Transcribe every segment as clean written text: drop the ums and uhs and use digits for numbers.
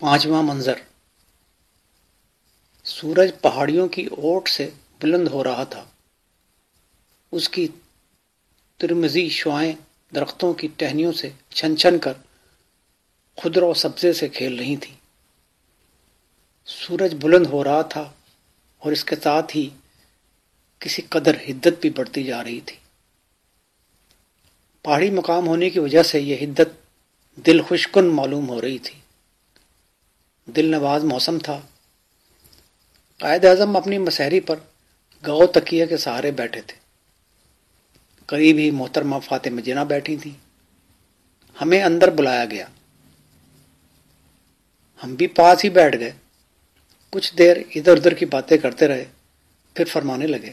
پانچواں منظر۔ سورج پہاڑیوں کی اوٹ سے بلند ہو رہا تھا۔ اس کی ترمزی شعاعیں درختوں کی ٹہنیوں سے چھن چھن کر خضر و سبزے سے کھیل رہی تھیں۔ سورج بلند ہو رہا تھا اور اس کے ساتھ ہی کسی قدر حدت بھی بڑھتی جا رہی تھی۔ پہاڑی مقام ہونے کی وجہ سے یہ حدت دل خوش کن معلوم ہو رہی تھی۔ دل نواز موسم تھا۔ قائد اعظم اپنی مسہری پر گاؤ تکیے کے سہارے بیٹھے تھے۔ قریب ہی محترمہ فاطمہ جناح بیٹھی تھیں۔ ہمیں اندر بلایا گیا۔ ہم بھی پاس ہی بیٹھ گئے۔ کچھ دیر ادھر ادھر کی باتیں کرتے رہے، پھر فرمانے لگے۔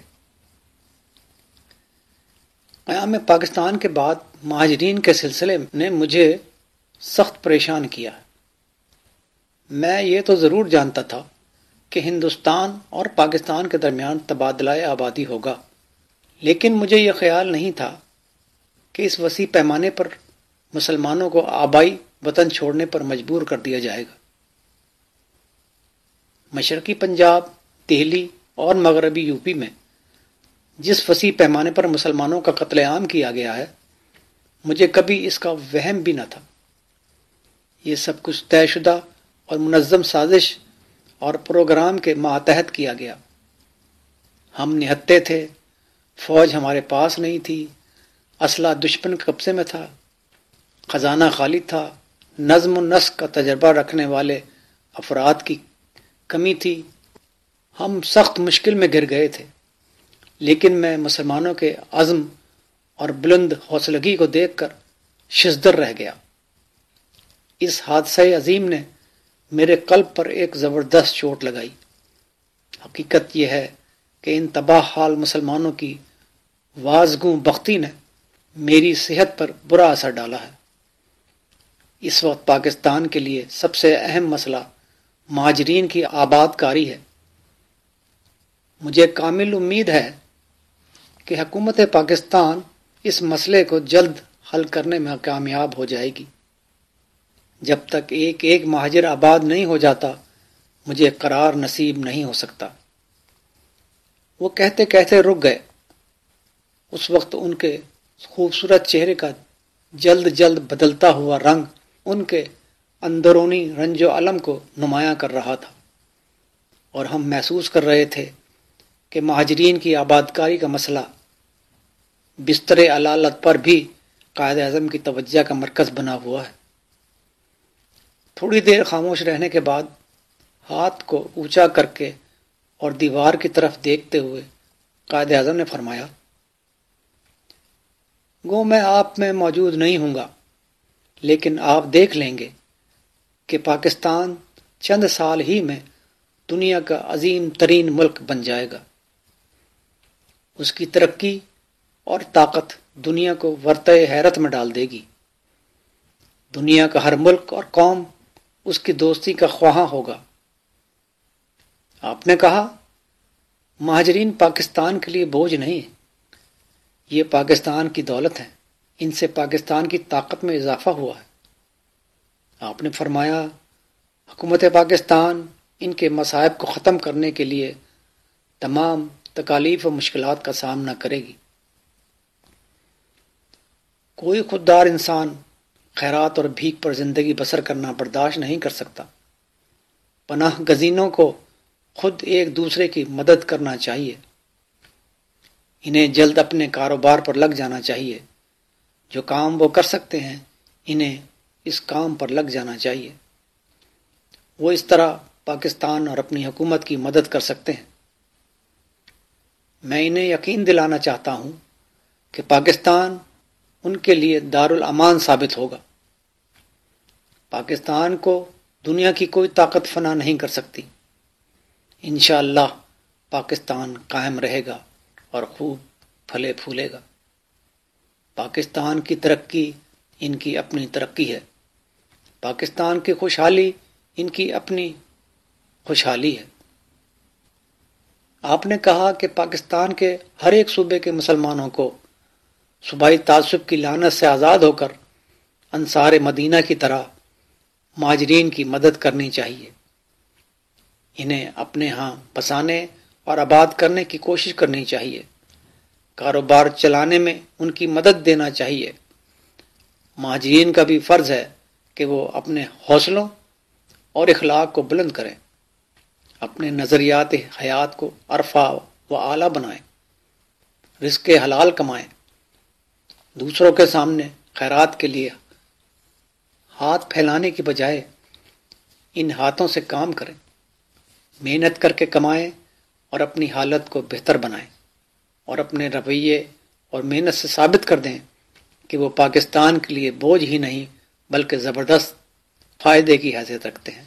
قیام پاکستان کے بعد مہاجرین کے سلسلے نے مجھے سخت پریشان کیا ہے۔ میں یہ تو ضرور جانتا تھا کہ ہندوستان اور پاکستان کے درمیان تبادلہ آبادی ہوگا، لیکن مجھے یہ خیال نہیں تھا کہ اس وسیع پیمانے پر مسلمانوں کو آبائی وطن چھوڑنے پر مجبور کر دیا جائے گا۔ مشرقی پنجاب، دہلی اور مغربی یو پی میں جس وسیع پیمانے پر مسلمانوں کا قتل عام کیا گیا ہے، مجھے کبھی اس کا وہم بھی نہ تھا۔ یہ سب کچھ طے شدہ اور منظم سازش اور پروگرام کے ماتحت کیا گیا۔ ہم نہتے تھے، فوج ہمارے پاس نہیں تھی، اسلحہ دشمن کے قبضے میں تھا، خزانہ خالی تھا، نظم و نسق کا تجربہ رکھنے والے افراد کی کمی تھی۔ ہم سخت مشکل میں گر گئے تھے، لیکن میں مسلمانوں کے عزم اور بلند حوصلگی کو دیکھ کر شزدر رہ گیا۔ اس حادثہ عظیم نے میرے قلب پر ایک زبردست چوٹ لگائی۔ حقیقت یہ ہے کہ ان تباہ حال مسلمانوں کی وازگوں بختی نے میری صحت پر برا اثر ڈالا ہے۔ اس وقت پاکستان کے لیے سب سے اہم مسئلہ مہاجرین کی آباد کاری ہے۔ مجھے کامل امید ہے کہ حکومت پاکستان اس مسئلے کو جلد حل کرنے میں کامیاب ہو جائے گی۔ جب تک ایک ایک مہاجر آباد نہیں ہو جاتا، مجھے قرار نصیب نہیں ہو سکتا۔ وہ کہتے کہتے رک گئے۔ اس وقت ان کے خوبصورت چہرے کا جلد جلد بدلتا ہوا رنگ ان کے اندرونی رنج و الم کو نمایاں کر رہا تھا، اور ہم محسوس کر رہے تھے کہ مہاجرین کی آبادکاری کا مسئلہ بستر علالت پر بھی قائد اعظم کی توجہ کا مرکز بنا ہوا ہے۔ تھوڑی دیر خاموش رہنے کے بعد ہاتھ کو اونچا کر کے اور دیوار کی طرف دیکھتے ہوئے قائد اعظم نے فرمایا، گو میں آپ میں موجود نہیں ہوں گا، لیکن آپ دیکھ لیں گے کہ پاکستان چند سال ہی میں دنیا کا عظیم ترین ملک بن جائے گا۔ اس کی ترقی اور طاقت دنیا کو ورطہ حیرت میں ڈال دے گی۔ دنیا کا ہر ملک اور قوم اس کی دوستی کا خواہاں ہوگا۔ آپ نے کہا، مہاجرین پاکستان کے لیے بوجھ نہیں، یہ پاکستان کی دولت ہے، ان سے پاکستان کی طاقت میں اضافہ ہوا ہے۔ آپ نے فرمایا، حکومت پاکستان ان کے مصائب کو ختم کرنے کے لیے تمام تکالیف و مشکلات کا سامنا کرے گی۔ کوئی خوددار انسان خیرات اور بھیک پر زندگی بسر کرنا برداشت نہیں کر سکتا۔ پناہ گزینوں کو خود ایک دوسرے کی مدد کرنا چاہیے۔ انہیں جلد اپنے کاروبار پر لگ جانا چاہیے۔ جو کام وہ کر سکتے ہیں، انہیں اس کام پر لگ جانا چاہیے۔ وہ اس طرح پاکستان اور اپنی حکومت کی مدد کر سکتے ہیں۔ میں انہیں یقین دلانا چاہتا ہوں کہ پاکستان ان کے لیے دارالامان ثابت ہوگا۔ پاکستان کو دنیا کی کوئی طاقت فنا نہیں کر سکتی۔ انشاءاللہ پاکستان قائم رہے گا اور خوب پھلے پھولے گا۔ پاکستان کی ترقی ان کی اپنی ترقی ہے۔ پاکستان کی خوشحالی ان کی اپنی خوشحالی ہے۔ آپ نے کہا کہ پاکستان کے ہر ایک صوبے کے مسلمانوں کو صوبائی تعصب کی لعنت سے آزاد ہو کر انصار مدینہ کی طرح مہاجرین کی مدد کرنی چاہیے، انہیں اپنے ہاں بسانے اور آباد کرنے کی کوشش کرنی چاہیے، کاروبار چلانے میں ان کی مدد دینا چاہیے۔ مہاجرین کا بھی فرض ہے کہ وہ اپنے حوصلوں اور اخلاق کو بلند کریں، اپنے نظریات حیات کو ارفع و اعلیٰ بنائیں، رزق حلال کمائیں، دوسروں کے سامنے خیرات کے لیے ہاتھ پھیلانے کی بجائے ان ہاتھوں سے کام کریں، محنت کر کے کمائیں اور اپنی حالت کو بہتر بنائیں، اور اپنے رویے اور محنت سے ثابت کر دیں کہ وہ پاکستان کے لیے بوجھ ہی نہیں بلکہ زبردست فائدے کی حیثیت رکھتے ہیں۔